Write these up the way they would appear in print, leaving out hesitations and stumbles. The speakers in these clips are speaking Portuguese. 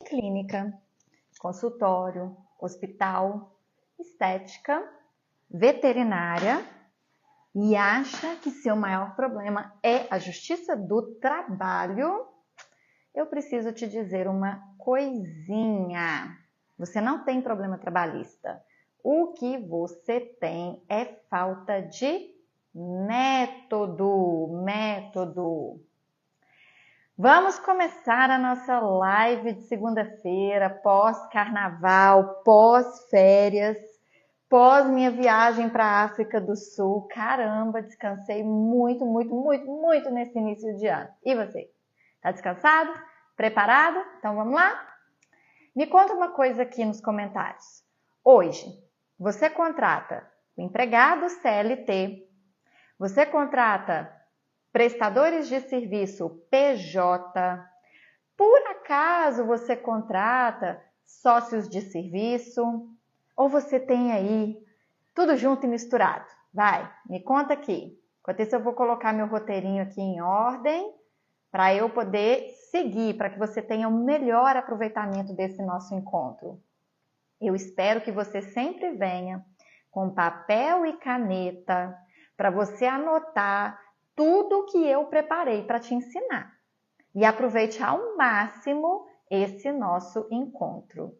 clínica, consultório, hospital, estética, veterinária e acha que seu maior problema é a justiça do trabalho, eu preciso te dizer uma coisinha. Você não tem problema trabalhista. O que você tem é falta de método. Vamos começar a nossa live de segunda-feira, pós-carnaval, pós-férias, pós minha viagem para a África do Sul. Caramba, descansei muito nesse início de ano. E você? Tá descansado? Preparado? Então vamos lá? Me conta uma coisa aqui nos comentários. Hoje, você contrata o empregado CLT, você contrata prestadores de serviço PJ, por acaso você contrata sócios de serviço, ou você tem aí tudo junto e misturado? Vai, me conta aqui. Enquanto isso eu vou colocar meu roteirinho aqui em ordem, para eu poder seguir, para que você tenha o melhor aproveitamento desse nosso encontro. Eu espero que você sempre venha com papel e caneta, para você anotar tudo que eu preparei para te ensinar. E aproveite ao máximo esse nosso encontro.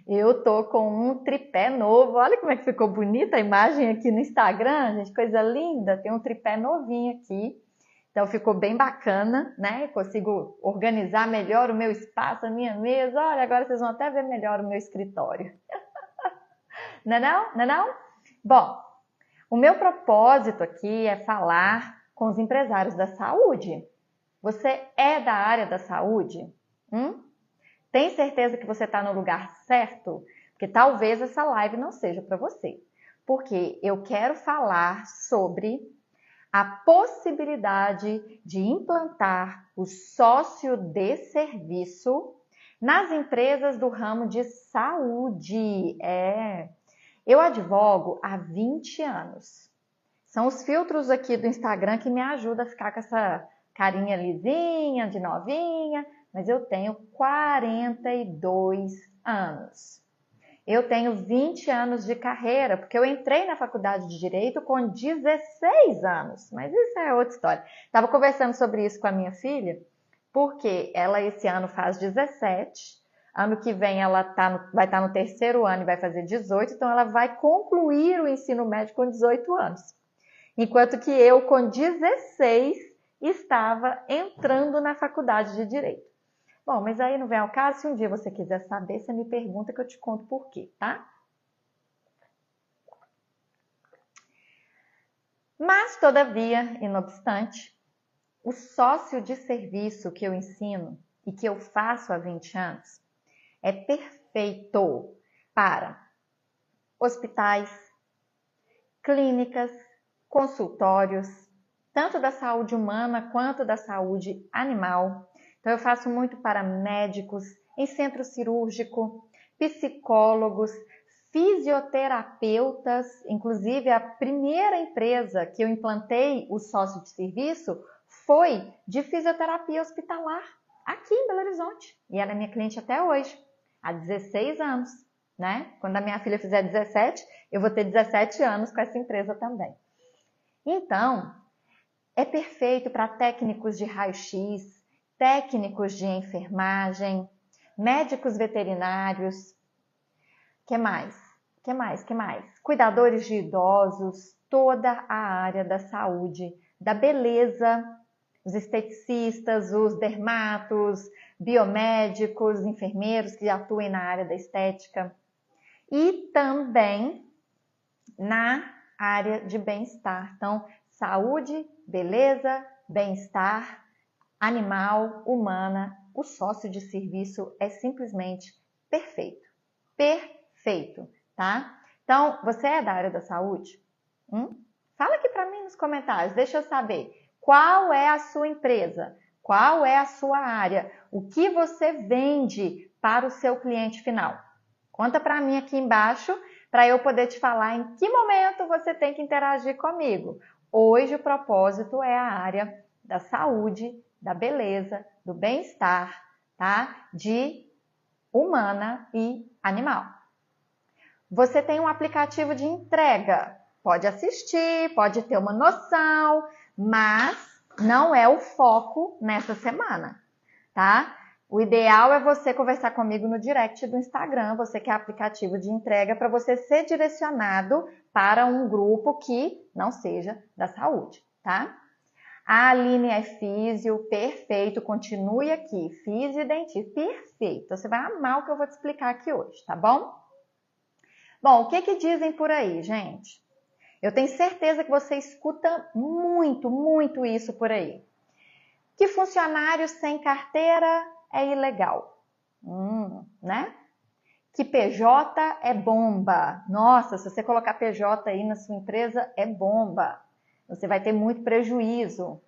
Eu tô com um tripé novo. Olha como é que ficou bonita a imagem aqui no Instagram, gente. Coisa linda. Tem um tripé novinho aqui. Então ficou bem bacana, né? Consigo organizar melhor o meu espaço, a minha mesa. Olha, agora vocês vão até ver melhor o meu escritório. Não é não? Não é não? Bom, o meu propósito aqui é falar com os empresários da saúde. Você é da área da saúde? Tem certeza que você está no lugar certo? Porque talvez essa live não seja para você. Porque eu quero falar sobre a possibilidade de implantar o sócio de serviço nas empresas do ramo de saúde. Eu advogo há 20 anos. São os filtros aqui do Instagram que me ajudam a ficar com essa carinha lisinha, de novinha, mas eu tenho 42 anos. Eu tenho 20 anos de carreira, porque eu entrei na faculdade de Direito com 16 anos, mas isso é outra história. Estava conversando sobre isso com a minha filha, porque ela esse ano faz 17, ano que vem ela vai estar no terceiro ano e vai fazer 18, então ela vai concluir o ensino médio com 18 anos. Enquanto que eu, com 16, estava entrando na faculdade de Direito. Bom, mas aí não vem ao caso. Se um dia você quiser saber, você me pergunta que eu te conto por quê, tá? Mas, todavia e não obstante, o sócio de serviço que eu ensino e que eu faço há 20 anos é perfeito para hospitais, clínicas, consultórios, tanto da saúde humana quanto da saúde animal. Então, eu faço muito para médicos, em centro cirúrgico, psicólogos, fisioterapeutas. Inclusive, a primeira empresa que eu implantei o sócio de serviço foi de fisioterapia hospitalar, aqui em Belo Horizonte. E ela é minha cliente até hoje, há 16 anos, né? Quando a minha filha fizer 17, eu vou ter 17 anos com essa empresa também. Então, é perfeito para técnicos de raio-x, técnicos de enfermagem, médicos veterinários, que mais? Cuidadores de idosos, toda a área da saúde, da beleza, os esteticistas, os dermatos, biomédicos, enfermeiros que atuem na área da estética e também na área de bem-estar. Então, saúde, beleza, bem-estar, animal, humana, o sócio de serviço é simplesmente perfeito. Perfeito, tá? Então, você é da área da saúde? Fala aqui para mim nos comentários, deixa eu saber. Qual é a sua empresa? Qual é a sua área? O que você vende para o seu cliente final? Conta para mim aqui embaixo, para eu poder te falar em que momento você tem que interagir comigo. Hoje o propósito é a área da saúde, da beleza, do bem-estar, tá? De humana e animal. Você tem um aplicativo de entrega, pode assistir, pode ter uma noção, mas não é o foco nessa semana, tá? O ideal é você conversar comigo no direct do Instagram, você que é aplicativo de entrega, para você ser direcionado para um grupo que não seja da saúde, tá? A Aline é físio, perfeito, continue aqui, físio e dentista, perfeito. Você vai amar o que eu vou te explicar aqui hoje, tá bom? Bom, o que dizem por aí, gente? Eu tenho certeza que você escuta muito isso por aí. Que funcionário sem carteira é ilegal, né? Que PJ é bomba. Nossa, se você colocar PJ aí na sua empresa, é bomba. Você vai ter muito prejuízo.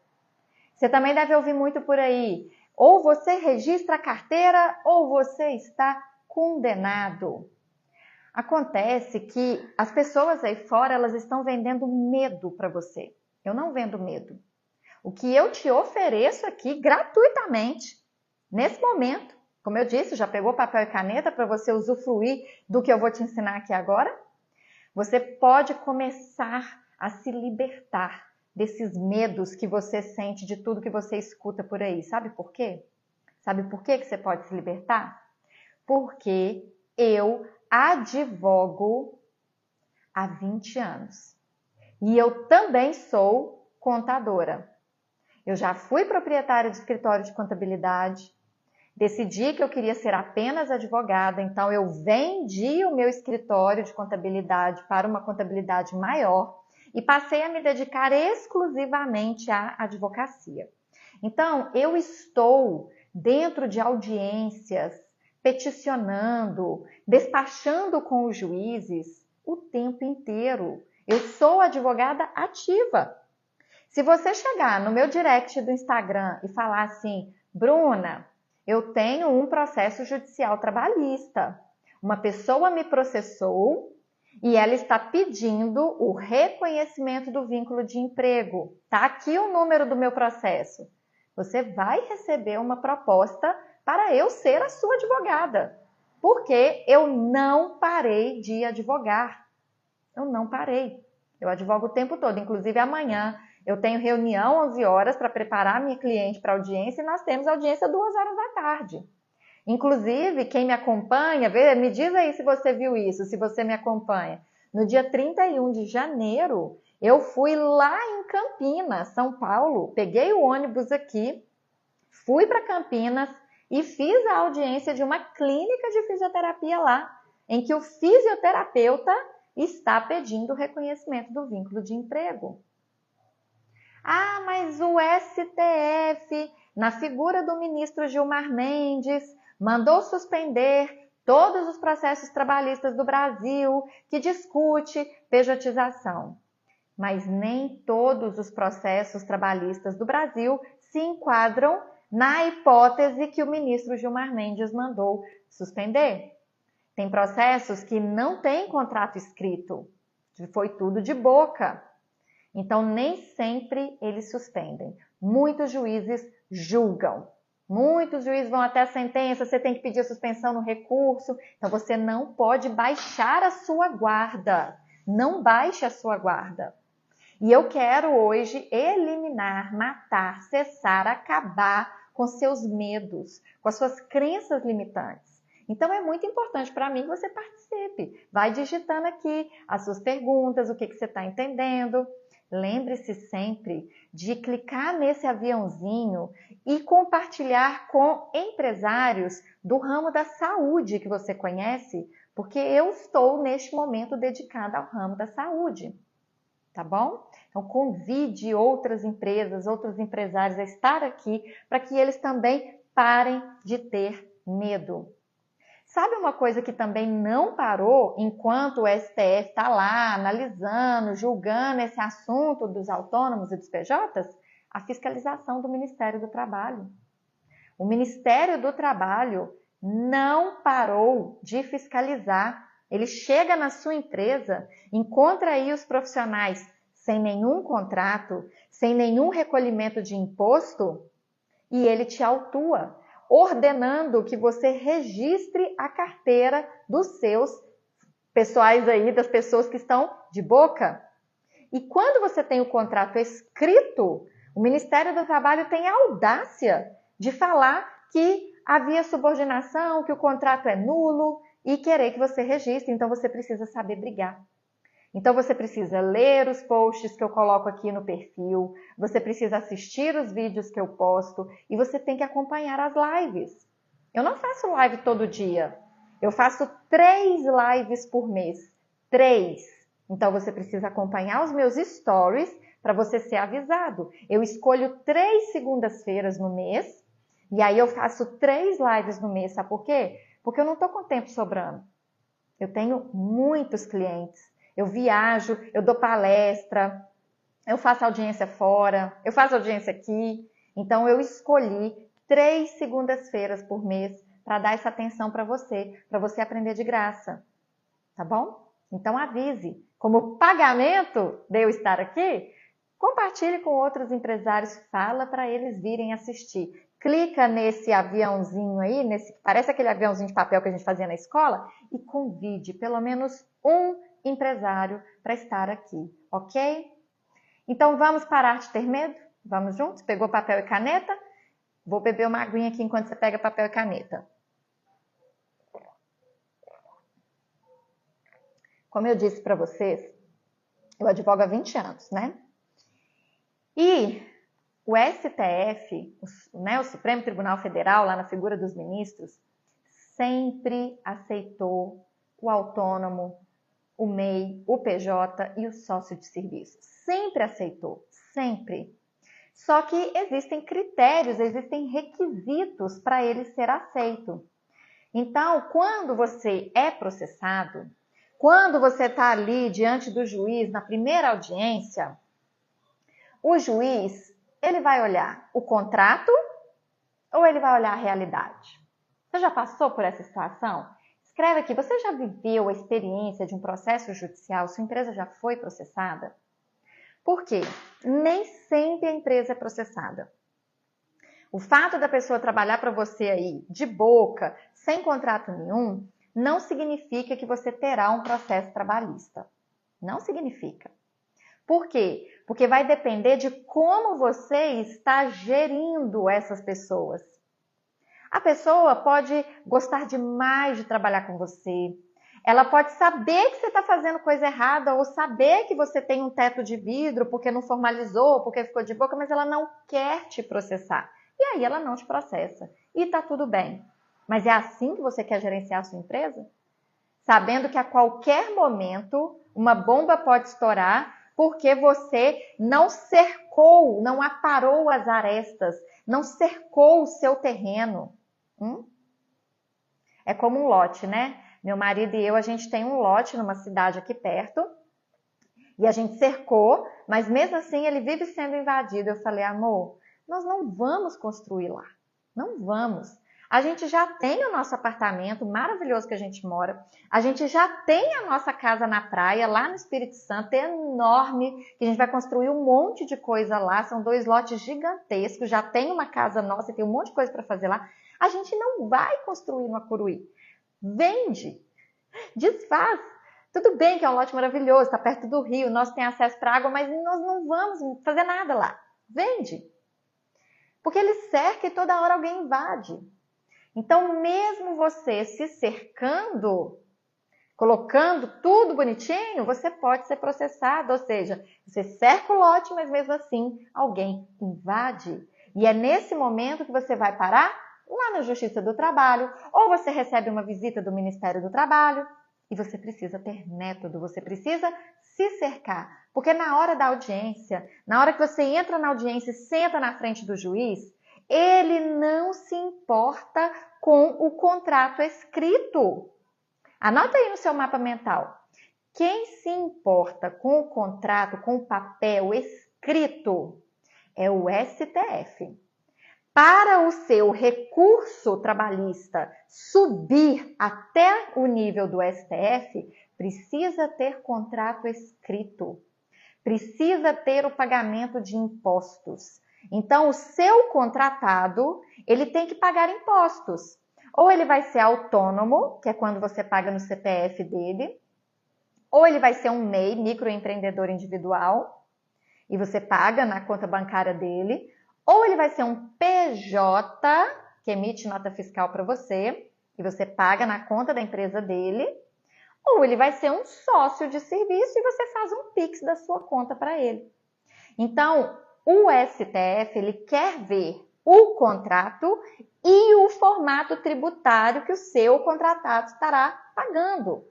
Você também deve ouvir muito por aí. Ou você registra a carteira ou você está condenado. Acontece que as pessoas aí fora, elas estão vendendo medo para você. Eu não vendo medo. O que eu te ofereço aqui gratuitamente, nesse momento, como eu disse, já pegou papel e caneta para você usufruir do que eu vou te ensinar aqui agora? Você pode começar a se libertar desses medos que você sente de tudo que você escuta por aí. Sabe por quê? Sabe por que você pode se libertar? Porque eu advogo há 20 anos. E eu também sou contadora. Eu já fui proprietária de escritório de contabilidade, decidi que eu queria ser apenas advogada, então eu vendi o meu escritório de contabilidade para uma contabilidade maior e passei a me dedicar exclusivamente à advocacia. Então, eu estou dentro de audiências, peticionando, despachando com os juízes o tempo inteiro. Eu sou advogada ativa. Se você chegar no meu direct do Instagram e falar assim, Bruna, eu tenho um processo judicial trabalhista. Uma pessoa me processou e ela está pedindo o reconhecimento do vínculo de emprego. Tá aqui o número do meu processo. Você vai receber uma proposta para eu ser a sua advogada. Porque eu não parei de advogar. Eu não parei. Eu advogo o tempo todo. Inclusive amanhã eu tenho reunião 11 horas para preparar a minha cliente para audiência e nós temos audiência 2 horas da tarde. Inclusive, quem me acompanha, me diz aí se você viu isso, se você me acompanha. No dia 31 de janeiro, eu fui lá em Campinas, São Paulo, peguei o ônibus aqui, fui para Campinas e fiz a audiência de uma clínica de fisioterapia lá, em que o fisioterapeuta está pedindo o reconhecimento do vínculo de emprego. Ah, mas o STF, na figura do ministro Gilmar Mendes, mandou suspender todos os processos trabalhistas do Brasil que discute pejotização. Mas nem todos os processos trabalhistas do Brasil se enquadram na hipótese que o ministro Gilmar Mendes mandou suspender. Tem processos que não têm contrato escrito, foi tudo de boca. Então, nem sempre eles suspendem. Muitos juízes julgam. Muitos juízes vão até a sentença, você tem que pedir a suspensão no recurso. Então, você não pode baixar a sua guarda. Não baixe a sua guarda. E eu quero hoje eliminar, matar, cessar, acabar com seus medos, com as suas crenças limitantes. Então, é muito importante para mim que você participe. Vai digitando aqui as suas perguntas, o que você está entendendo. Lembre-se sempre de clicar nesse aviãozinho e compartilhar com empresários do ramo da saúde que você conhece, porque eu estou neste momento dedicada ao ramo da saúde, tá bom? Então convide outras empresas, outros empresários a estar aqui para que eles também parem de ter medo. Sabe uma coisa que também não parou enquanto o STF está lá analisando, julgando esse assunto dos autônomos e dos PJs? A fiscalização do Ministério do Trabalho. O Ministério do Trabalho não parou de fiscalizar. Ele chega na sua empresa, encontra aí os profissionais sem nenhum contrato, sem nenhum recolhimento de imposto e ele te autua. ordenando que você registre a carteira dos seus pessoais aí, das pessoas que estão de boca. E quando você tem o contrato escrito, o Ministério do Trabalho tem a audácia de falar que havia subordinação, que o contrato é nulo e querer que você registre. Então você precisa saber brigar. Então você precisa ler os posts que eu coloco aqui no perfil, você precisa assistir os vídeos que eu posto e você tem que acompanhar as lives. Eu não faço live todo dia, eu faço 3 lives por mês. 3. Então você precisa acompanhar os meus stories para você ser avisado. Eu escolho 3 segundas-feiras no mês e aí eu faço 3 lives no mês. Sabe por quê? Porque eu não estou com tempo sobrando. Eu tenho muitos clientes. Eu viajo, eu dou palestra, eu faço audiência fora, eu faço audiência aqui. Então, eu escolhi 3 segundas-feiras por mês para dar essa atenção para você aprender de graça. Tá bom? Então, avise. Como pagamento de eu estar aqui, compartilhe com outros empresários, fala para eles virem assistir. Clica nesse aviãozinho aí, parece aquele aviãozinho de papel que a gente fazia na escola, e convide pelo menos um empresário para estar aqui, ok? Então vamos parar de ter medo? Vamos juntos? Pegou papel e caneta? Vou beber uma aguinha aqui enquanto você pega papel e caneta. Como eu disse para vocês, eu advogo há 20 anos, né? E o STF, o Supremo Tribunal Federal, lá na figura dos ministros, sempre aceitou o autônomo, o MEI, o PJ e o sócio de serviço. Sempre aceitou, sempre. Só que existem critérios, existem requisitos para ele ser aceito. Então, quando você é processado, quando você está ali diante do juiz na primeira audiência, o juiz, ele vai olhar o contrato ou ele vai olhar a realidade? Você já passou por essa situação? Escreve aqui, você já viveu a experiência de um processo judicial? Sua empresa já foi processada? Por quê? Nem sempre a empresa é processada. O fato da pessoa trabalhar para você aí de boca, sem contrato nenhum, não significa que você terá um processo trabalhista. Não significa. Por quê? Porque vai depender de como você está gerindo essas pessoas. A pessoa pode gostar demais de trabalhar com você. Ela pode saber que você está fazendo coisa errada ou saber que você tem um teto de vidro porque não formalizou, porque ficou de boca, mas ela não quer te processar. E aí ela não te processa. E está tudo bem. Mas é assim que você quer gerenciar a sua empresa? Sabendo que a qualquer momento uma bomba pode estourar porque você não cercou, não aparou as arestas, não cercou o seu terreno. É como um lote, né? Meu marido e eu, a gente tem um lote numa cidade aqui perto e a gente cercou, mas mesmo assim ele vive sendo invadido. Eu falei, amor, nós não vamos construir lá, não vamos. A gente já tem o nosso apartamento maravilhoso que a gente mora. A gente já tem a nossa casa na praia, lá no Espírito Santo, é enorme, que a gente vai construir um monte de coisa lá. São 2 lotes gigantescos, já tem uma casa nossa, tem um monte de coisa para fazer lá. A gente não vai construir no Acuruí. Vende, desfaz. Tudo bem que é um lote maravilhoso, está perto do rio, nós temos acesso para água, mas nós não vamos fazer nada lá. Vende. Porque ele cerca e toda hora alguém invade. Então, mesmo você se cercando, colocando tudo bonitinho, você pode ser processado. Ou seja, você cerca o lote, mas mesmo assim alguém invade. E é nesse momento que você vai parar lá na Justiça do Trabalho, ou você recebe uma visita do Ministério do Trabalho, e você precisa ter método, você precisa se cercar. Porque na hora da audiência, na hora que você entra na audiência e senta na frente do juiz, ele não se importa com o contrato escrito. Anota aí no seu mapa mental. Quem se importa com o contrato, com o papel escrito, é o STF. Para o seu recurso trabalhista subir até o nível do STF, precisa ter contrato escrito. Precisa ter o pagamento de impostos. Então, o seu contratado, ele tem que pagar impostos. Ou ele vai ser autônomo, que é quando você paga no CPF dele, ou ele vai ser um MEI, microempreendedor individual, e você paga na conta bancária dele, ou ele vai ser um PJ, que emite nota fiscal para você, e você paga na conta da empresa dele, ou ele vai ser um sócio de serviço e você faz um Pix da sua conta para ele. Então, o STF, ele quer ver o contrato e o formato tributário que o seu contratado estará pagando.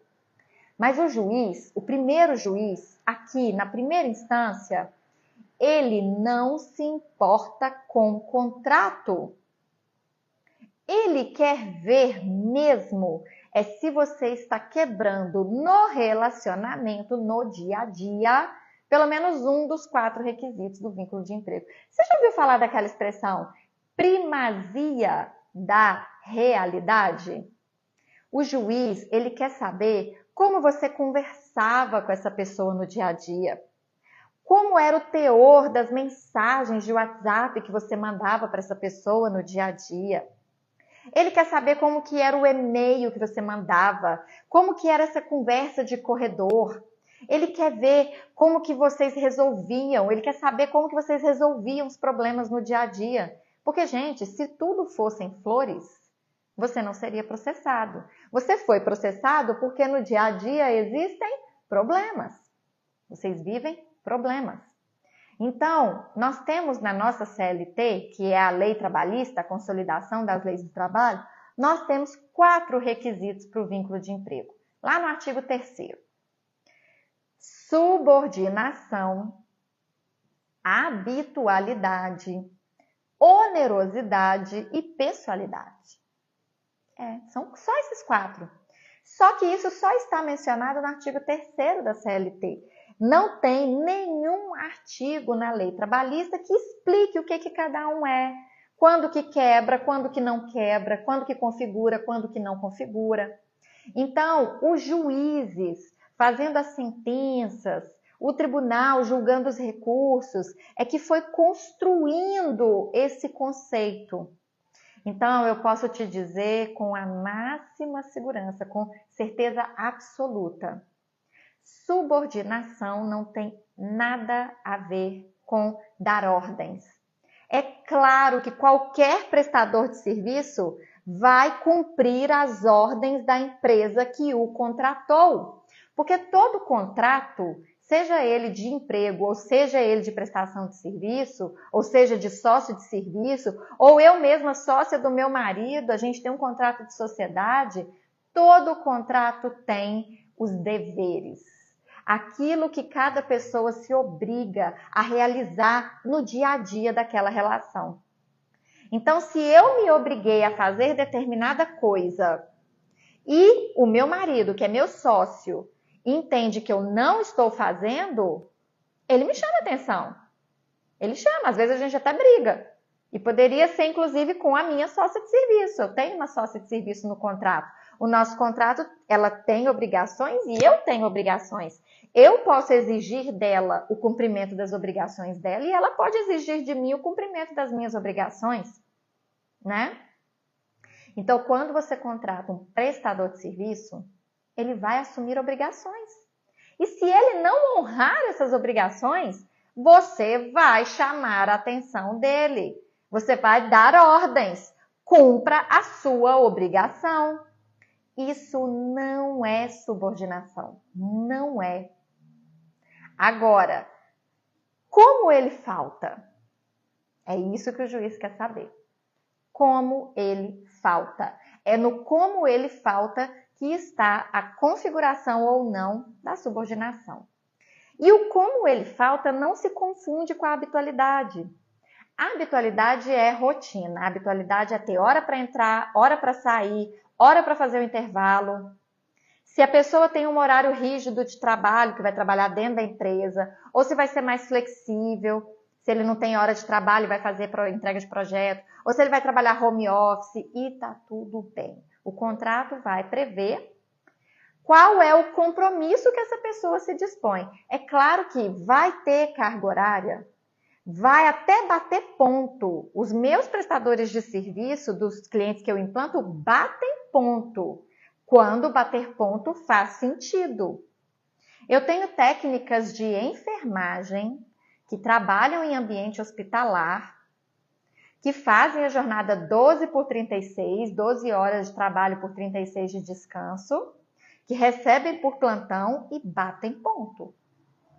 Mas o juiz, o primeiro juiz, aqui na primeira instância, ele não se importa com o contrato. Ele quer ver mesmo se você está quebrando no relacionamento, no dia a dia, pelo menos um dos 4 requisitos do vínculo de emprego. Você já ouviu falar daquela expressão primazia da realidade? O juiz, ele quer saber como você conversava com essa pessoa no dia a dia. Como era o teor das mensagens de WhatsApp que você mandava para essa pessoa no dia a dia. Ele quer saber como que era o e-mail que você mandava, como que era essa conversa de corredor. Ele quer ver como que vocês resolviam, ele quer saber como que vocês resolviam os problemas no dia a dia. Porque, gente, se tudo fossem flores, você não seria processado. Você foi processado porque no dia a dia existem problemas. Vocês vivem problemas. Então, nós temos na nossa CLT, que é a Lei Trabalhista, a Consolidação das Leis do Trabalho, nós temos 4 requisitos para o vínculo de emprego. Lá no artigo 3º. Subordinação, habitualidade, onerosidade e pessoalidade. São só esses 4. Só que isso só está mencionado no artigo 3º da CLT. Não tem nenhum artigo na lei trabalhista que explique o que cada um é, quando que quebra, quando que não quebra, quando que configura, quando que não configura. Então, os juízes fazendo as sentenças, o tribunal julgando os recursos, é que foi construindo esse conceito. Então, eu posso te dizer com a máxima segurança, com certeza absoluta, subordinação não tem nada a ver com dar ordens. É claro que qualquer prestador de serviço vai cumprir as ordens da empresa que o contratou. Porque todo contrato, seja ele de emprego, ou seja ele de prestação de serviço, ou seja de sócio de serviço, ou eu mesma sócia do meu marido, a gente tem um contrato de sociedade, todo contrato tem os deveres. Aquilo que cada pessoa se obriga a realizar no dia a dia daquela relação. Então, se eu me obriguei a fazer determinada coisa e o meu marido, que é meu sócio, entende que eu não estou fazendo, ele me chama atenção. Ele chama, às vezes a gente até briga. E poderia ser, inclusive, com a minha sócia de serviço. Eu tenho uma sócia de serviço no contrato. O nosso contrato, ela tem obrigações e eu tenho obrigações. Eu posso exigir dela o cumprimento das obrigações dela e ela pode exigir de mim o cumprimento das minhas obrigações, né? Então, quando você contrata um prestador de serviço, ele vai assumir obrigações. E se ele não honrar essas obrigações, você vai chamar a atenção dele. Você vai dar ordens. Cumpra a sua obrigação. Isso não é subordinação. Não é. Agora, como ele falta? É isso que o juiz quer saber. Como ele falta. É no como ele falta que está a configuração ou não da subordinação. E o como ele falta não se confunde com a habitualidade. A habitualidade é rotina. A habitualidade é ter hora para entrar, hora para sair, hora para fazer o intervalo. Se a pessoa tem um horário rígido de trabalho, que vai trabalhar dentro da empresa, ou se vai ser mais flexível, se ele não tem hora de trabalho, vai fazer entrega de projeto, ou se ele vai trabalhar home office, e tá tudo bem. O contrato vai prever qual é o compromisso que essa pessoa se dispõe. É claro que vai ter carga horária, vai até bater ponto. Os meus prestadores de serviço, dos clientes que eu implanto, batem ponto. Quando bater ponto faz sentido. Eu tenho técnicas de enfermagem que trabalham em ambiente hospitalar, que fazem a jornada 12 por 36, 12 horas de trabalho por 36 de descanso, que recebem por plantão e batem ponto.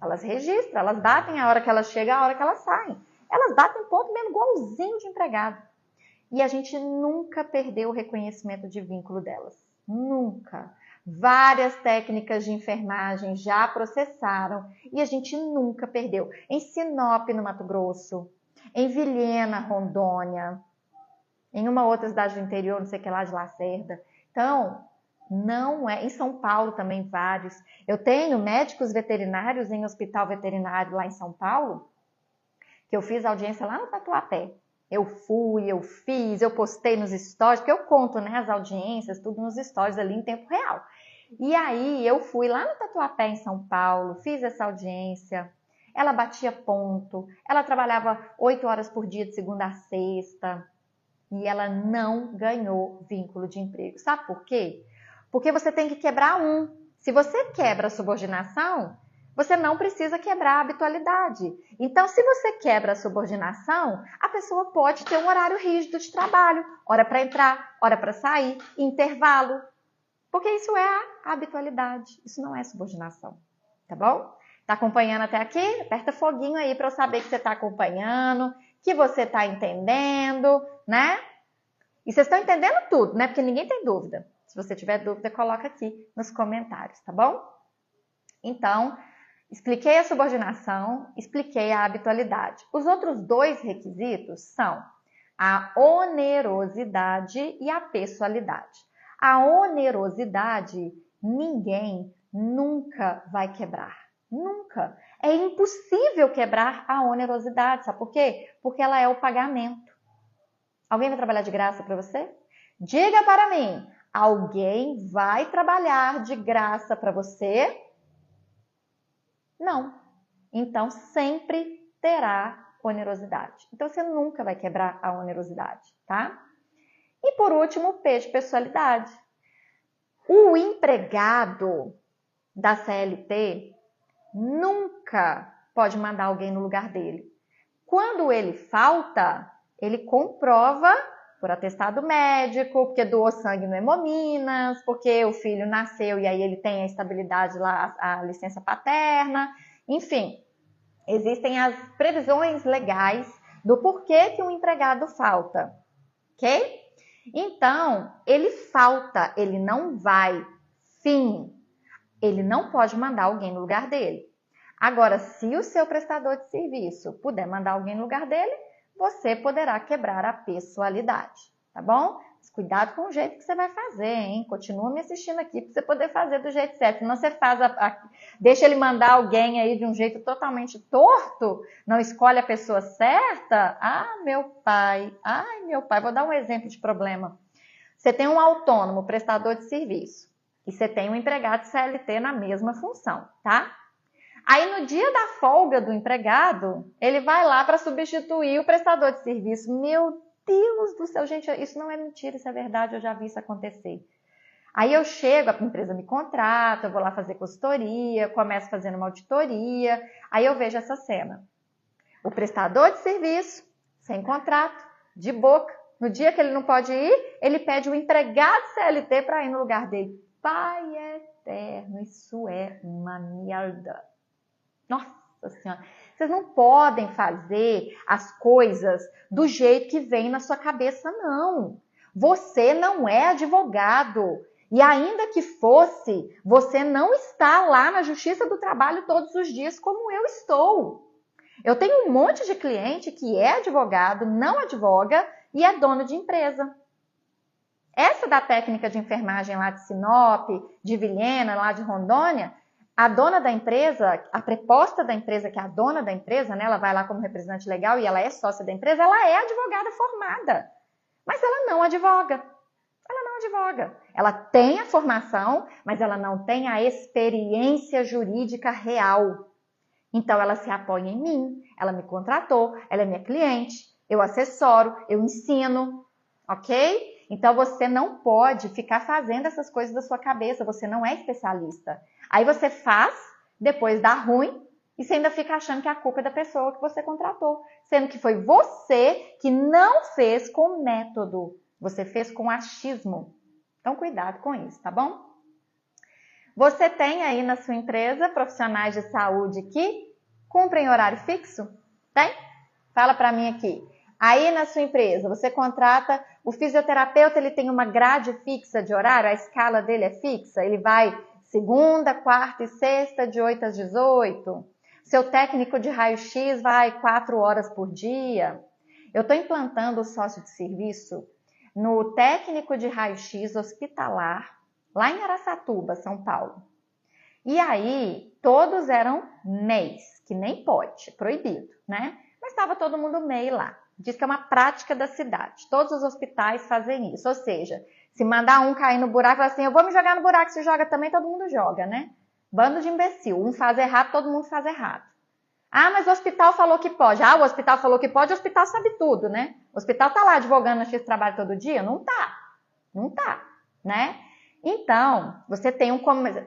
Elas registram, elas batem a hora que elas chegam, a hora que elas saem. Elas batem ponto mesmo igualzinho de empregado. E a gente nunca perdeu o reconhecimento de vínculo delas. Nunca. Várias técnicas de enfermagem já processaram e a gente nunca perdeu. Em Sinop, no Mato Grosso, em Vilhena, Rondônia, em uma outra cidade do interior, não sei o que lá, de Lacerda. Então, não é. Em São Paulo também vários. Eu tenho médicos veterinários em hospital veterinário lá em São Paulo, que eu fiz audiência lá no Tatuapé. Eu fui, eu fiz, eu postei nos stories, porque eu conto, né, as audiências, tudo nos stories ali em tempo real. E aí eu fui lá no Tatuapé em São Paulo, fiz essa audiência, ela batia ponto, ela trabalhava 8 horas por dia de segunda a sexta e ela não ganhou vínculo de emprego. Sabe por quê? Porque você tem que quebrar um. Se você quebra a subordinação, você não precisa quebrar a habitualidade. Então, se você quebra a subordinação, a pessoa pode ter um horário rígido de trabalho, hora para entrar, hora para sair, intervalo. Porque isso é a habitualidade, isso não é subordinação, tá bom? Tá acompanhando até aqui? Aperta foguinho aí para eu saber que você tá acompanhando, que você tá entendendo, né? E vocês estão entendendo tudo, né? Porque ninguém tem dúvida. Se você tiver dúvida, coloca aqui nos comentários, tá bom? Então, expliquei a subordinação, expliquei a habitualidade. Os outros 2 requisitos são a onerosidade e a pessoalidade. A onerosidade, ninguém nunca vai quebrar. Nunca. É impossível quebrar a onerosidade. Sabe por quê? Porque ela é o pagamento. Alguém vai trabalhar de graça para você? Diga para mim, alguém vai trabalhar de graça para você? Não. Então, sempre terá onerosidade. Então, você nunca vai quebrar a onerosidade, tá? E por último, o P de pessoalidade. O empregado da CLT nunca pode mandar alguém no lugar dele. Quando ele falta, ele comprova por atestado médico, porque doou sangue no Hemominas, porque o filho nasceu e aí ele tem a estabilidade lá, a licença paterna. Enfim, existem as previsões legais do porquê que um empregado falta, ok? Então, ele falta, ele não vai. Fim. Ele não pode mandar alguém no lugar dele. Agora, se o seu prestador de serviço puder mandar alguém no lugar dele, você poderá quebrar a pessoalidade, tá bom? Mas cuidado com o jeito que você vai fazer, hein? Continua me assistindo aqui para você poder fazer do jeito certo. Senão você faz deixa ele mandar alguém aí de um jeito totalmente torto, não escolhe a pessoa certa. Ai, meu pai. Vou dar um exemplo de problema. Você tem um autônomo, prestador de serviço, e você tem um empregado CLT na mesma função, tá? Aí, no dia da folga do empregado, ele vai lá para substituir o prestador de serviço. Meu Deus do céu, gente, isso não é mentira, isso é verdade, eu já vi isso acontecer. Aí eu chego, a empresa me contrata, eu vou lá fazer consultoria, começo fazendo uma auditoria, aí eu vejo essa cena. O prestador de serviço, sem contrato, de boca, no dia que ele não pode ir, ele pede o empregado CLT para ir no lugar dele. Pai eterno, isso é uma merda. Nossa Senhora, vocês não podem fazer as coisas do jeito que vem na sua cabeça, não. Você não é advogado. E ainda que fosse, você não está lá na Justiça do Trabalho todos os dias como eu estou. Eu tenho um monte de cliente que é advogado, não advoga e é dono de empresa. Essa da técnica de enfermagem lá de Sinop, de Vilhena, lá de Rondônia, a dona da empresa, a preposta da empresa, que é a dona da empresa, né, ela vai lá como representante legal e ela é sócia da empresa, ela é advogada formada. Mas ela não advoga. Ela não advoga. Ela tem a formação, mas ela não tem a experiência jurídica real. Então, ela se apoia em mim, ela me contratou, ela é minha cliente, eu assessoro, eu ensino, ok? Então, você não pode ficar fazendo essas coisas da sua cabeça, você não é especialista. Aí você faz, depois dá ruim, e você ainda fica achando que a culpa é da pessoa que você contratou, sendo que foi você que não fez com método, você fez com achismo. Então, cuidado com isso, tá bom? Você tem aí na sua empresa profissionais de saúde que cumprem horário fixo? Tem? Fala para mim aqui. Aí na sua empresa, você contrata o fisioterapeuta, ele tem uma grade fixa de horário, a escala dele é fixa, ele vai segunda, quarta e sexta, de 8 às 18. Seu técnico de raio-x vai 4 horas por dia. Eu estou implantando o sócio de serviço no técnico de raio-x hospitalar, lá em Araçatuba, São Paulo. E aí, todos eram MEIs, que nem pode, proibido, né? Mas estava todo mundo MEI lá. Diz que é uma prática da cidade. Todos os hospitais fazem isso. Ou seja, se mandar um cair no buraco, fala assim, eu vou me jogar no buraco, se joga também, todo mundo joga, né? Bando de imbecil. Um faz errado, todo mundo faz errado. Ah, mas o hospital falou que pode. Ah, o hospital falou que pode, o hospital sabe tudo, né? O hospital tá lá advogando esse trabalho todo dia? Não tá. Não tá, né? Então, você tem um...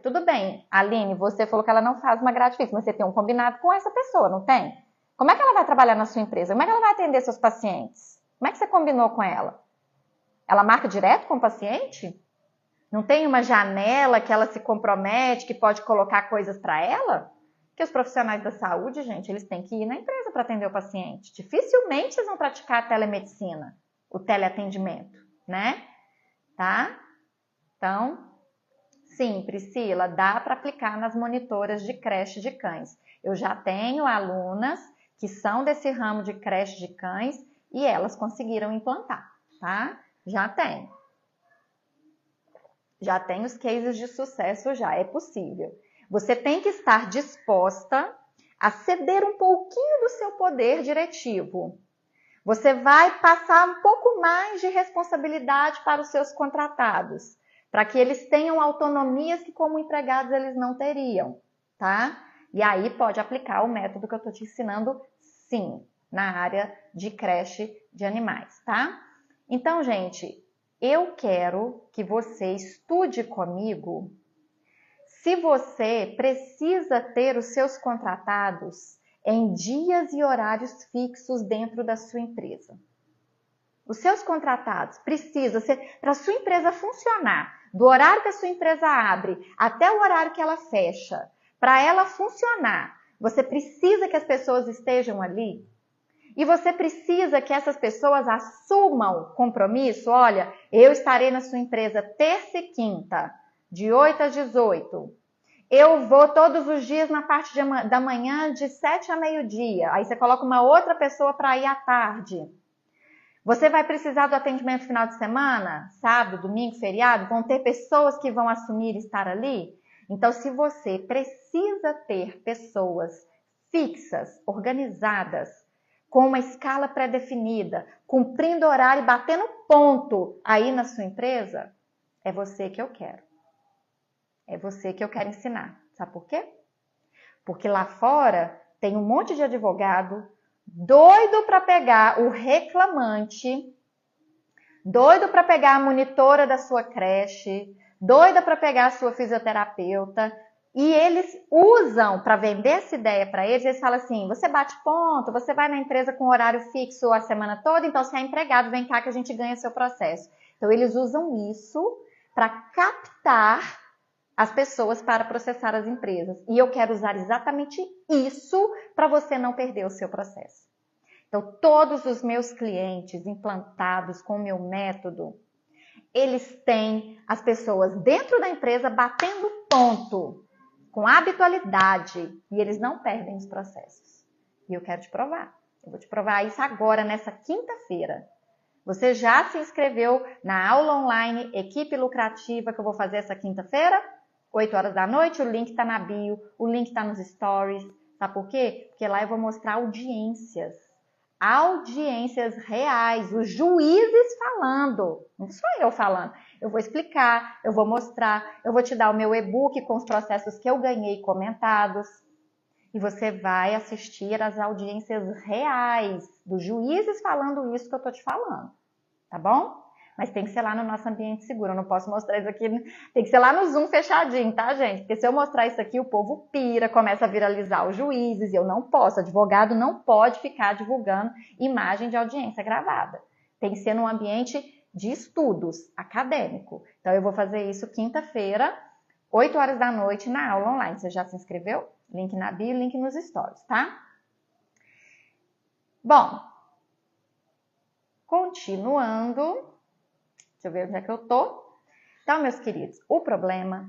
Tudo bem, Aline, você falou que ela não faz uma grade fixa, mas você tem um combinado com essa pessoa, não tem? Como é que ela vai trabalhar na sua empresa? Como é que ela vai atender seus pacientes? Como é que você combinou com ela? Ela marca direto com o paciente? Não tem uma janela que ela se compromete, que pode colocar coisas para ela? Porque os profissionais da saúde, gente, eles têm que ir na empresa para atender o paciente. Dificilmente eles vão praticar a telemedicina, o teleatendimento, né? Tá? Então, sim, Priscila, dá para aplicar nas monitoras de creche de cães. Eu já tenho alunas que são desse ramo de creche de cães e elas conseguiram implantar, tá? Já tem. Já tem os cases de sucesso já, é possível. Você tem que estar disposta a ceder um pouquinho do seu poder diretivo. Você vai passar um pouco mais de responsabilidade para os seus contratados, para que eles tenham autonomias que como empregados eles não teriam, tá? E aí pode aplicar o método que eu estou te ensinando, sim, na área de creche de animais, tá? Então, gente, eu quero que você estude comigo se você precisa ter os seus contratados em dias e horários fixos dentro da sua empresa. Os seus contratados precisam ser, para a sua empresa funcionar, do horário que a sua empresa abre até o horário que ela fecha, para ela funcionar, você precisa que as pessoas estejam ali e você precisa que essas pessoas assumam compromisso. Olha, eu estarei na sua empresa terça e quinta, de 8 às 18. Eu vou todos os dias na parte da manhã, de 7 a meio-dia. Aí você coloca uma outra pessoa para ir à tarde. Você vai precisar do atendimento final de semana? Sábado, domingo, feriado? Vão ter pessoas que vão assumir estar ali? Então, se você precisa ter pessoas fixas, organizadas, com uma escala pré-definida, cumprindo horário e batendo ponto aí na sua empresa, é você que eu quero. É você que eu quero ensinar. Sabe por quê? Porque lá fora tem um monte de advogado doido para pegar o reclamante, doido para pegar a monitora da sua creche, doida para pegar a sua fisioterapeuta, e eles usam para vender essa ideia para eles. Eles falam assim, você bate ponto, você vai na empresa com horário fixo a semana toda, então se é empregado, vem cá que a gente ganha seu processo. Então eles usam isso para captar as pessoas para processar as empresas. E eu quero usar exatamente isso para você não perder o seu processo. Então, todos os meus clientes implantados com o meu método, eles têm as pessoas dentro da empresa batendo ponto, com habitualidade, e eles não perdem os processos. E eu quero te provar. Eu vou te provar isso agora, nessa quinta-feira. Você já se inscreveu na aula online Equipe Lucrativa que eu vou fazer essa quinta-feira? 8 horas da noite, o link está na bio, o link está nos stories. Sabe por quê? Porque lá eu vou mostrar audiências reais, os juízes falando, não sou eu falando. Eu vou explicar, eu vou mostrar, eu vou te dar o meu e-book com os processos que eu ganhei comentados. e você vai assistir às audiências reais dos juízes falando isso que eu estou te falando, tá bom? Mas tem que ser lá no nosso ambiente seguro, eu não posso mostrar isso aqui, tem que ser lá no Zoom fechadinho, tá, gente? Porque se eu mostrar isso aqui, o povo pira, começa a viralizar os juízes, e eu não posso, advogado não pode ficar divulgando imagem de audiência gravada. Tem que ser num ambiente de estudos, acadêmico. Então, eu vou fazer isso quinta-feira, 8 horas da noite, na aula online. Você já se inscreveu? Link na bio, link nos stories, tá? Bom, continuando, deixa eu ver onde é que eu tô. Então, meus queridos, o problema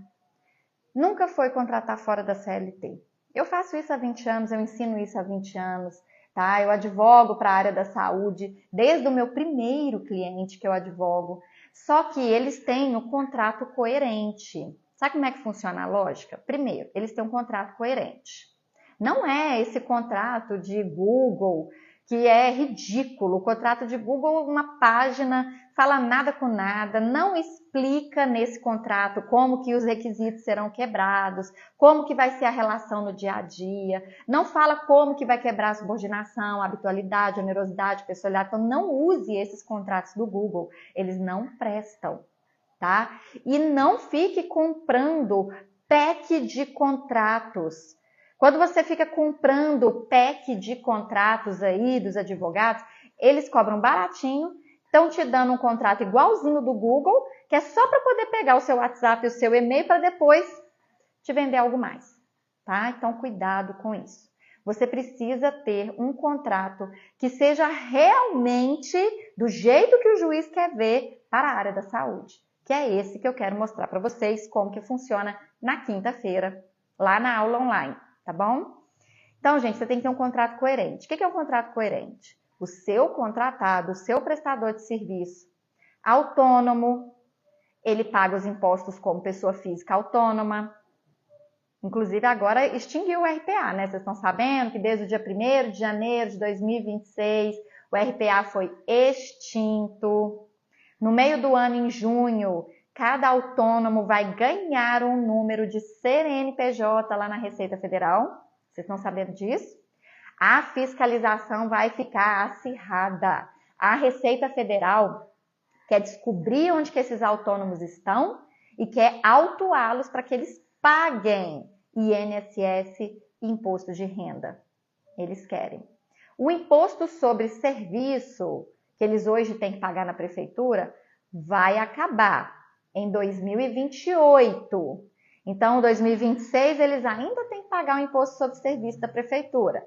nunca foi contratar fora da CLT. Eu faço isso há 20 anos, eu ensino isso há 20 anos, tá? Eu advogo para a área da saúde desde o meu primeiro cliente que eu advogo. Só que eles têm o contrato coerente. Sabe como é que funciona a lógica? Primeiro, eles têm um contrato coerente. Não é esse contrato de Google que é ridículo. O contrato de Google, uma página, fala nada com nada, não explica nesse contrato como que os requisitos serão quebrados, como que vai ser a relação no dia a dia, não fala como que vai quebrar a subordinação, a habitualidade, a onerosidade, a pessoalidade. Então, não use esses contratos do Google, eles não prestam. Tá? E não fique comprando pack de contratos. Quando você fica comprando pack de contratos aí dos advogados, eles cobram baratinho, estão te dando um contrato igualzinho do Google, que é só para poder pegar o seu WhatsApp e o seu e-mail para depois te vender algo mais. Tá? Então, cuidado com isso. Você precisa ter um contrato que seja realmente do jeito que o juiz quer ver para a área da saúde. Que é esse que eu quero mostrar para vocês como que funciona na quinta-feira, lá na aula online, tá bom? Então, gente, você tem que ter um contrato coerente. O que é um contrato coerente? O seu contratado, o seu prestador de serviço autônomo, ele paga os impostos como pessoa física autônoma. Inclusive, agora extinguiu o RPA, né? Vocês estão sabendo que desde o dia 1º de janeiro de 2026, o RPA foi extinto. No meio do ano, em junho, cada autônomo vai ganhar um número de CNPJ lá na Receita Federal. Vocês estão sabendo disso? A fiscalização vai ficar acirrada. A Receita Federal quer descobrir onde que esses autônomos estão e quer autuá-los para que eles paguem INSS e imposto de renda. Eles querem. O imposto sobre serviço que eles hoje têm que pagar na prefeitura, vai acabar em 2028. Então, em 2026, eles ainda têm que pagar o imposto sobre serviço da prefeitura.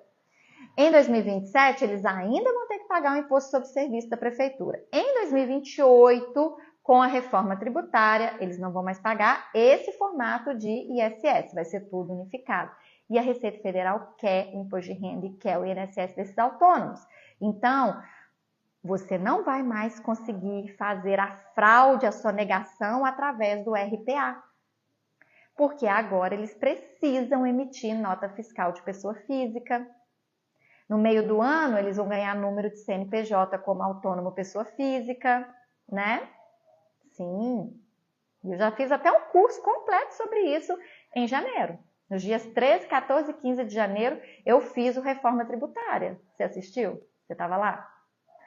Em 2027, eles ainda vão ter que pagar o imposto sobre serviço da prefeitura. Em 2028, com a reforma tributária, eles não vão mais pagar esse formato de ISS, vai ser tudo unificado. E a Receita Federal quer o imposto de renda e quer o INSS desses autônomos. Então, você não vai mais conseguir fazer a fraude, a sonegação através do RPA. Porque agora eles precisam emitir nota fiscal de pessoa física. No meio do ano, eles vão ganhar número de CNPJ como autônomo pessoa física, né? Sim. Eu já fiz até um curso completo sobre isso em janeiro. Nos dias 13, 14 e 15 de janeiro, eu fiz o Reforma Tributária. Você assistiu? Você estava lá?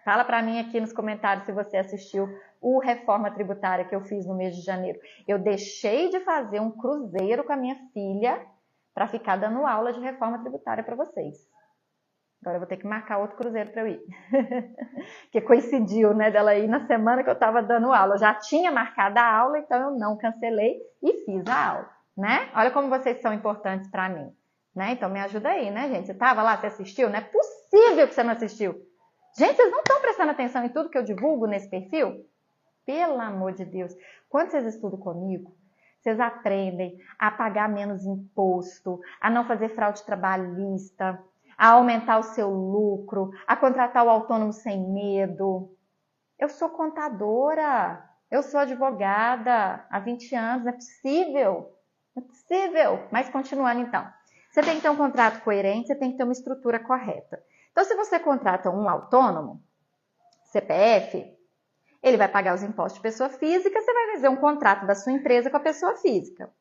Fala para mim aqui nos comentários se você assistiu o Reforma Tributária que eu fiz no mês de janeiro. Eu deixei de fazer um cruzeiro com a minha filha para ficar dando aula de Reforma Tributária para vocês. Agora eu vou ter que marcar outro cruzeiro para eu ir. Porque coincidiu, né, dela ir na semana que eu estava dando aula. Eu já tinha marcado a aula, então eu não cancelei e fiz a aula, né? Olha como vocês são importantes para mim, né? Então me ajuda aí, né, gente? Você estava lá, você assistiu? Não é possível que você não assistiu. Gente, vocês não estão prestando atenção em tudo que eu divulgo nesse perfil? Pelo amor de Deus. Quando vocês estudam comigo, vocês aprendem a pagar menos imposto, a não fazer fraude trabalhista, a aumentar o seu lucro, a contratar o autônomo sem medo. Eu sou contadora, eu sou advogada há 20 anos, não é possível. Não é possível. Mas continuando então. Você tem que ter um contrato coerente, você tem que ter uma estrutura correta. Então, se você contrata um autônomo, CPF, ele vai pagar os impostos de pessoa física, você vai fazer um contrato da sua empresa com a pessoa física.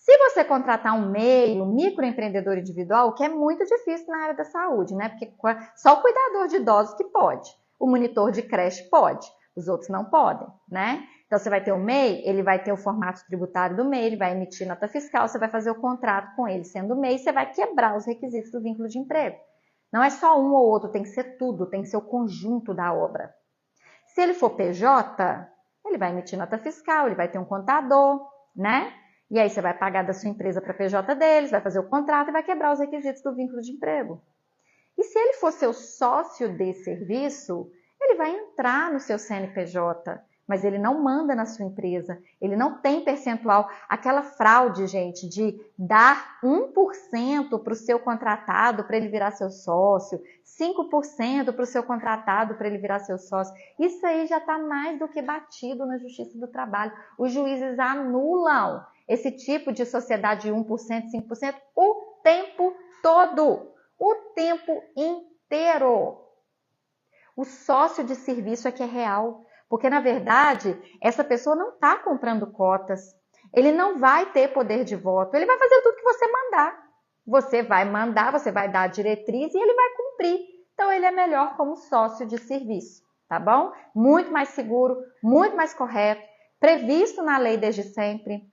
Se você contratar um MEI, um microempreendedor individual, o que é muito difícil na área da saúde, né? Porque só o cuidador de idosos que pode. O monitor de creche pode, os outros não podem, né? Então, você vai ter o MEI, ele vai ter o formato tributário do MEI, ele vai emitir nota fiscal, você vai fazer o contrato com ele sendo MEI, você vai quebrar os requisitos do vínculo de emprego. Não é só um ou outro, tem que ser tudo, tem que ser o conjunto da obra. Se ele for PJ, ele vai emitir nota fiscal, ele vai ter um contador, né? E aí você vai pagar da sua empresa para a PJ deles, vai fazer o contrato e vai quebrar os requisitos do vínculo de emprego. E se ele for seu sócio de serviço, ele vai entrar no seu CNPJ, mas ele não manda na sua empresa, ele não tem percentual. Aquela fraude, gente, de dar 1% para o seu contratado para ele virar seu sócio, 5% para o seu contratado para ele virar seu sócio, isso aí já está mais do que batido na Justiça do Trabalho. Os juízes anulam esse tipo de sociedade de 1%, 5% o tempo todo, o tempo inteiro. O sócio de serviço é que é real, porque na verdade essa pessoa não está comprando cotas, ele não vai ter poder de voto, ele vai fazer tudo que você mandar. Você vai mandar, você vai dar a diretriz e ele vai cumprir. Então ele é melhor como sócio de serviço, tá bom? Muito mais seguro, muito mais correto, previsto na lei desde sempre.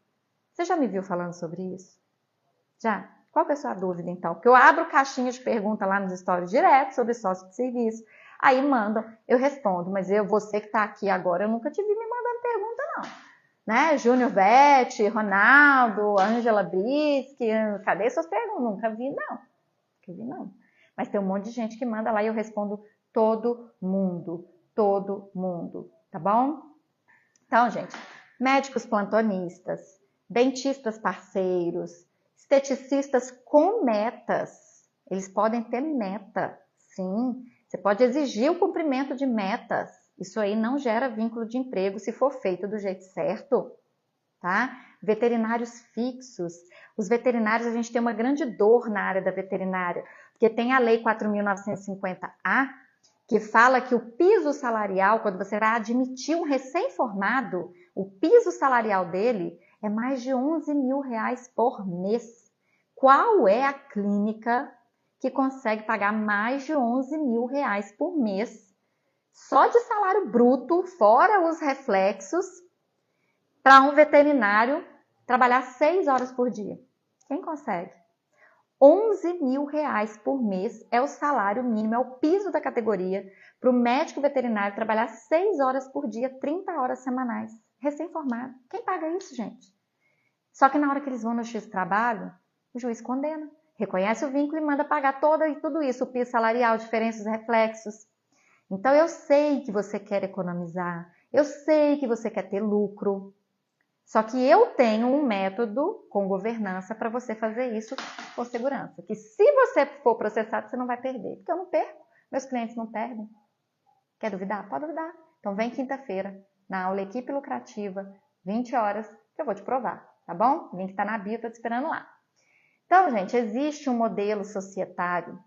Você já me viu falando sobre isso? Já? Qual que é a sua dúvida, então? Porque eu abro caixinha de pergunta lá nos stories direto sobre sócio de serviço. Aí mandam, eu respondo. Mas você que está aqui agora, eu nunca te vi me mandando pergunta, não. Né? Júnior Vete, Ronaldo, Ângela Brisque, cadê suas perguntas? Nunca vi, não. Nunca vi, não. Mas tem um monte de gente que manda lá e eu respondo todo mundo, tá bom? Então, gente, médicos plantonistas, dentistas parceiros, esteticistas com metas. Eles podem ter meta, sim. Você pode exigir o cumprimento de metas. Isso aí não gera vínculo de emprego se for feito do jeito certo, tá? Veterinários fixos. Os veterinários, a gente tem uma grande dor na área da veterinária, porque tem a Lei 4.950-A, que fala que o piso salarial, quando você vai admitir um recém-formado, o piso salarial dele é mais de R$11 mil por mês. Qual é a clínica que consegue pagar mais de R$11 mil por mês, só de salário bruto, fora os reflexos, para um veterinário trabalhar 6 horas por dia? Quem consegue? R$11 mil por mês é o salário mínimo, é o piso da categoria para o médico veterinário trabalhar 6 horas por dia, 30 horas semanais, recém-formado. Quem paga isso, gente? Só que na hora que eles vão no juiz de trabalho, o juiz condena, reconhece o vínculo e manda pagar tudo isso, o piso salarial, diferenças, reflexos. Então eu sei que você quer economizar, eu sei que você quer ter lucro, só que eu tenho um método com governança para você fazer isso com segurança. Que se você for processado, você não vai perder. Porque eu não perco, meus clientes não perdem. Quer duvidar? Pode duvidar. Então vem quinta-feira na aula Equipe Lucrativa, 20 horas, que eu vou te provar, tá bom? O link está na bio, estou te esperando lá. Então, gente, existe um modelo societário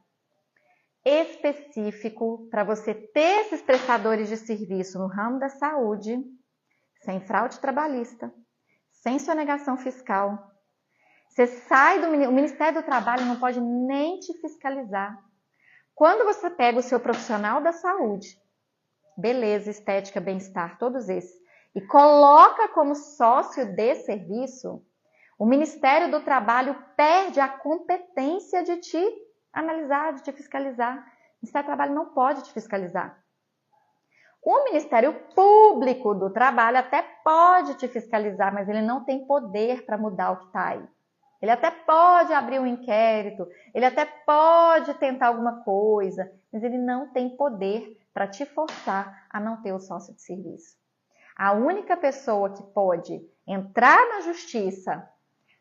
específico para você ter esses prestadores de serviço no ramo da saúde, sem fraude trabalhista, sem sonegação fiscal. Você sai do o Ministério do Trabalho não pode nem te fiscalizar. Quando você pega o seu profissional da saúde, beleza, estética, bem-estar, todos esses, e coloca como sócio de serviço, o Ministério do Trabalho perde a competência de te analisar, de te fiscalizar. O Ministério do Trabalho não pode te fiscalizar. O Ministério Público do Trabalho até pode te fiscalizar, mas ele não tem poder para mudar o que está aí. Ele até pode abrir um inquérito, ele até pode tentar alguma coisa, mas ele não tem poder para te forçar a não ter o sócio de serviço. A única pessoa que pode entrar na justiça,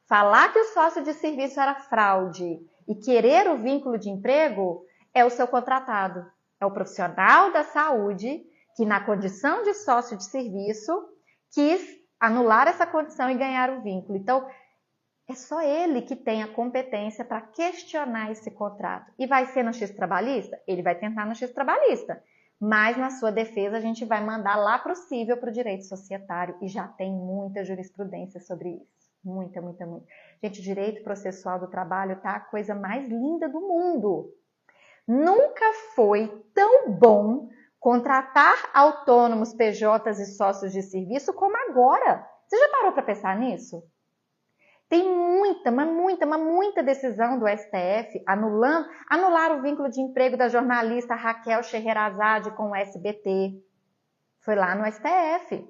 falar que o sócio de serviço era fraude e querer o vínculo de emprego é o seu contratado. É o profissional da saúde que, na condição de sócio de serviço, quis anular essa condição e ganhar o vínculo. Então, é só ele que tem a competência para questionar esse contrato. E vai ser no X trabalhista? Ele vai tentar no X trabalhista. Mas na sua defesa a gente vai mandar lá para o cível, para o direito societário. E já tem muita jurisprudência sobre isso. Muita, muita, muita. Gente, o direito processual do trabalho tá a coisa mais linda do mundo. Nunca foi tão bom contratar autônomos, PJs e sócios de serviço como agora. Você já parou para pensar nisso? Tem muita decisão do STF anular o vínculo de emprego da jornalista Raquel Scheherazade com o SBT. Foi lá no STF.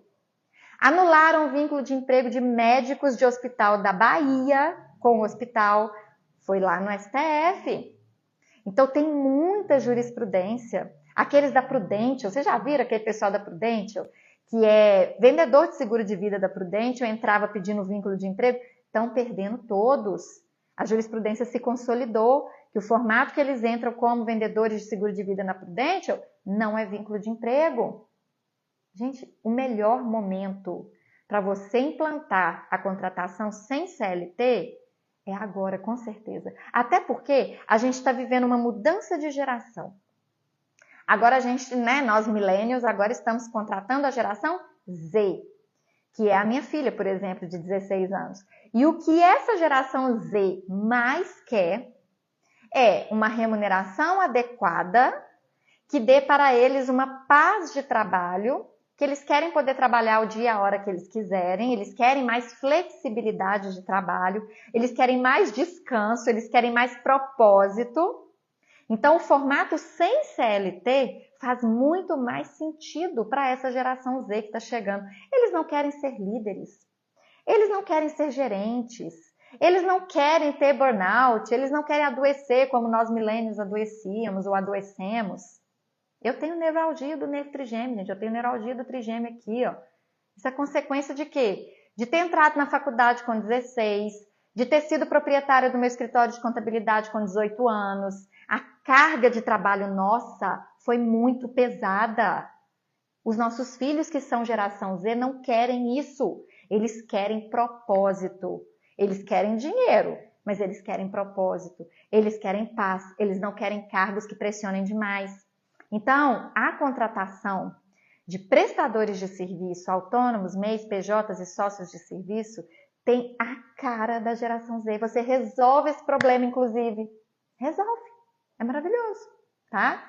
Anularam o vínculo de emprego de médicos de hospital da Bahia com o hospital. Foi lá no STF. Então tem muita jurisprudência. Aqueles da Prudential, vocês já viram aquele pessoal da Prudential? Que é vendedor de seguro de vida da Prudential, entrava pedindo vínculo de emprego. Estão perdendo todos. A jurisprudência se consolidou, que o formato que eles entram como vendedores de seguro de vida na Prudential não é vínculo de emprego. Gente, o melhor momento para você implantar a contratação sem CLT é agora, com certeza. Até porque a gente está vivendo uma mudança de geração. Agora a gente, nós millennials, agora estamos contratando a geração Z, que é a minha filha, por exemplo, de 16 anos. E o que essa geração Z mais quer é uma remuneração adequada que dê para eles uma paz de trabalho, que eles querem poder trabalhar o dia e a hora que eles quiserem, eles querem mais flexibilidade de trabalho, eles querem mais descanso, eles querem mais propósito. Então, o formato sem CLT faz muito mais sentido para essa geração Z que está chegando. Eles não querem ser líderes, eles não querem ser gerentes, eles não querem ter burnout, eles não querem adoecer como nós millennials adoecíamos ou adoecemos. Eu tenho neuralgia do nervo trigêmeo, gente. Eu tenho neuralgia do trigêmeo aqui, ó. Isso é consequência de quê? De ter entrado na faculdade com 16, de ter sido proprietária do meu escritório de contabilidade com 18 anos. A carga de trabalho nossa foi muito pesada. Os nossos filhos que são geração Z não querem isso. Eles querem propósito. Eles querem dinheiro, mas eles querem propósito. Eles querem paz. Eles não querem cargos que pressionem demais. Então, a contratação de prestadores de serviço, autônomos, MEIs, PJs e sócios de serviço tem a cara da geração Z. Você resolve esse problema, inclusive. Resolve. É maravilhoso, tá?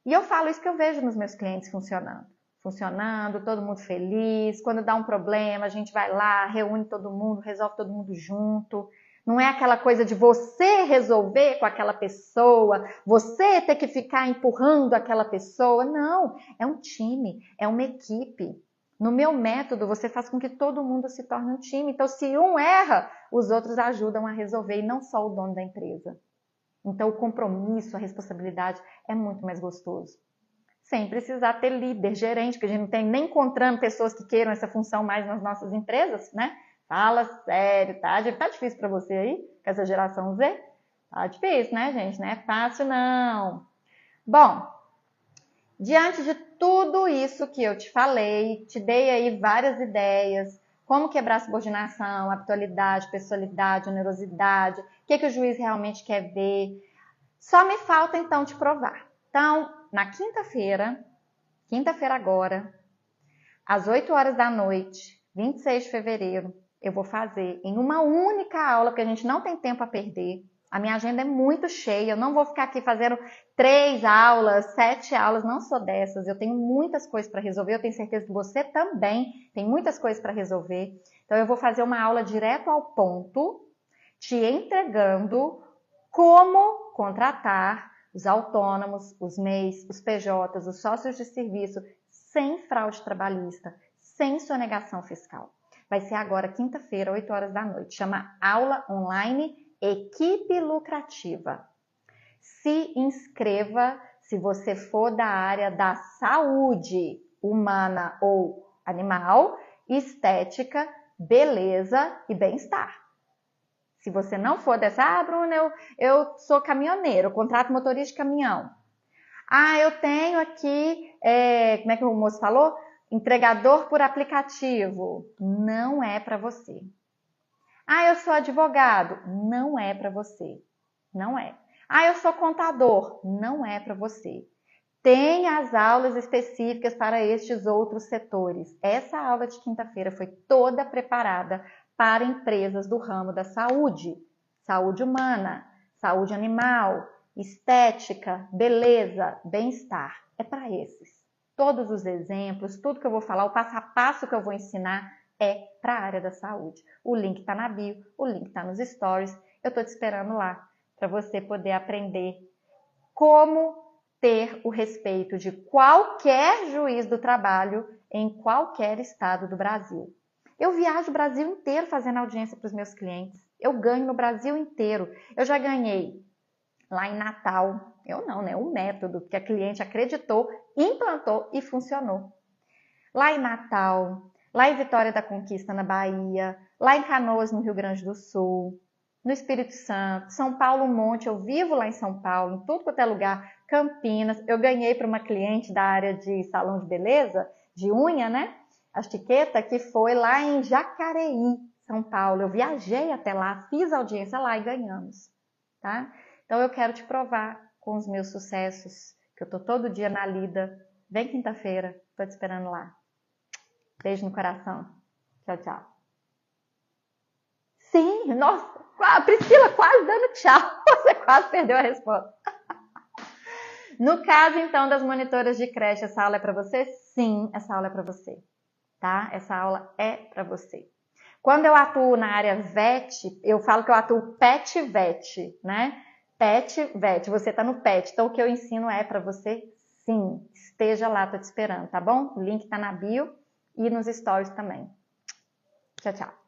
E eu falo isso que eu vejo nos meus clientes funcionando. Funcionando, todo mundo feliz. Quando dá um problema, a gente vai lá, reúne todo mundo, resolve todo mundo junto. Não é aquela coisa de você resolver com aquela pessoa, você ter que ficar empurrando aquela pessoa. Não, é um time, é uma equipe. No meu método, você faz com que todo mundo se torne um time. Então, se um erra, os outros ajudam a resolver, e não só o dono da empresa. Então, o compromisso, a responsabilidade é muito mais gostoso. Sem precisar ter líder, gerente, que a gente não tem nem encontrando pessoas que queiram essa função mais nas nossas empresas, né? Fala sério, tá? Tá difícil para você aí, com essa geração Z? Tá difícil, né, gente? Não é fácil, não. Bom, diante de tudo isso que eu te falei, te dei aí várias ideias, como quebrar a subordinação, habitualidade, pessoalidade, onerosidade, o que o juiz realmente quer ver. Só me falta, então, te provar. Então, na quinta-feira agora, às 8 horas da noite, 26 de fevereiro, eu vou fazer em uma única aula, porque a gente não tem tempo a perder. A minha agenda é muito cheia, eu não vou ficar aqui fazendo 3 aulas, 7 aulas, não sou dessas. Eu tenho muitas coisas para resolver, eu tenho certeza que você também tem muitas coisas para resolver. Então, eu vou fazer uma aula direto ao ponto, te entregando como contratar os autônomos, os MEIs, os PJs, os sócios de serviço, sem fraude trabalhista, sem sonegação fiscal. Vai ser agora, quinta-feira, 8 horas da noite. Chama Aula Online Equipe Lucrativa. Se inscreva se você for da área da saúde humana ou animal, estética, beleza e bem-estar. Se você não for dessa, Bruna, eu sou caminhoneiro, eu contrato motorista de caminhão. Eu tenho aqui, como é que o moço falou? Entregador por aplicativo. Não é para você. Eu sou advogado. Não é para você. Não é. Eu sou contador. Não é para você. Tem as aulas específicas para estes outros setores. Essa aula de quinta-feira foi toda preparada para empresas do ramo da saúde, saúde humana, saúde animal, estética, beleza, bem-estar. É para esses. Todos os exemplos, tudo que eu vou falar, o passo a passo que eu vou ensinar é para a área da saúde. O link está na bio, o link está nos stories. Eu estou te esperando lá para você poder aprender como ter o respeito de qualquer juiz do trabalho em qualquer estado do Brasil. Eu viajo o Brasil inteiro fazendo audiência para os meus clientes. Eu ganho no Brasil inteiro. Eu já ganhei lá em Natal. Eu não, né? Um método que a cliente acreditou, implantou e funcionou. Lá em Natal, lá em Vitória da Conquista, na Bahia, lá em Canoas, no Rio Grande do Sul, no Espírito Santo, São Paulo Monte, eu vivo lá em São Paulo, em tudo quanto é lugar, Campinas. Eu ganhei para uma cliente da área de salão de beleza, de unha, né? A etiqueta, que foi lá em Jacareí, São Paulo. Eu viajei até lá, fiz audiência lá e ganhamos, tá? Então eu quero te provar com os meus sucessos, que eu tô todo dia na lida. Vem quinta-feira, tô te esperando lá. Beijo no coração. Tchau, tchau. Sim, nossa, a Priscila quase dando tchau. Você quase perdeu a resposta. No caso, então, das monitoras de creche, essa aula é para você? Sim, essa aula é para você, tá? Essa aula é para você. Quando eu atuo na área VET, eu falo que eu atuo PET-VET, né? PET-VET, você tá no PET, então o que eu ensino é para você? Sim, esteja lá, tô te esperando, tá bom? O link tá na bio e nos stories também. Tchau, tchau.